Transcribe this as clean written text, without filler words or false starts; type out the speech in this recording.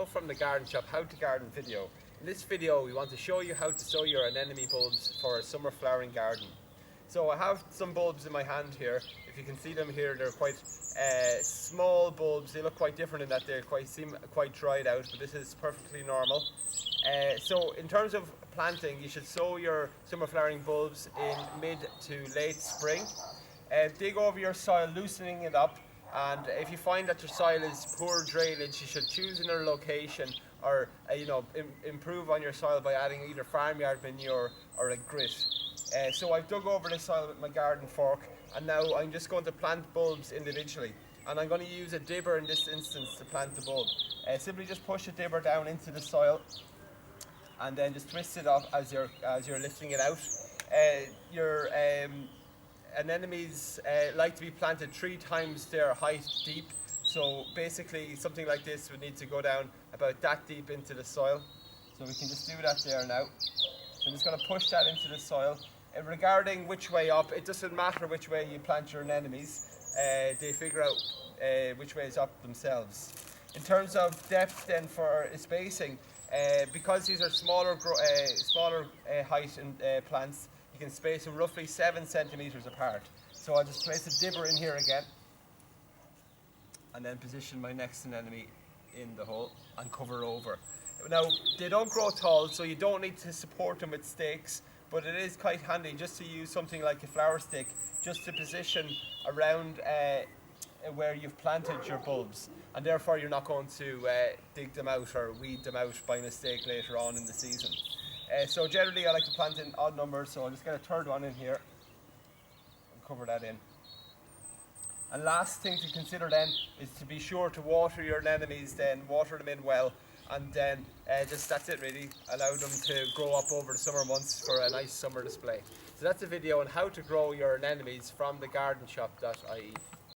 from the garden shop, how to garden video. In this video we want to show you how to sow your anemone bulbs for a summer flowering garden. So I have some bulbs in my hand here. If you can see them here, they're quite small bulbs. They look quite different in that they seem quite dried out, but this is perfectly normal. So in terms of planting, you should sow your summer flowering bulbs in mid to late spring. Dig over your soil, loosening it up, and if you find that your soil is poor drainage, you should choose another location or improve on your soil by adding either farmyard manure or a grit. So I've dug over the soil with my garden fork, and now I'm just going to plant bulbs individually, and I'm going to use a dibber in this instance to plant the bulb. Simply just push a dibber down into the soil and then just twist it up as you're lifting it out. Your anemones like to be planted 3 times their height deep, so basically something like this would need to go down about that deep into the soil. So we can just do that there now. So I'm just going to push that into the soil. Regarding which way up, it doesn't matter which way you plant your anemones, they figure out which way is up themselves. In terms of depth then for spacing, because these are smaller height plants, you can space them roughly 7 centimeters apart. So I'll just place a dibber in here again, and then position my next anemone in the hole and cover over. Now, they don't grow tall, so you don't need to support them with stakes, but it is quite handy just to use something like a flower stick just to position around where you've planted your bulbs, and therefore you're not going to dig them out or weed them out by mistake later on in the season. So generally I like to plant in odd numbers, so I'll just get a third one in here and cover that in. And last thing to consider then is to be sure to water your anemones, then water them in well, and then that's it really. Allow them to grow up over the summer months for a nice summer display. So that's a video on how to grow your anemones from thegardenshop.ie.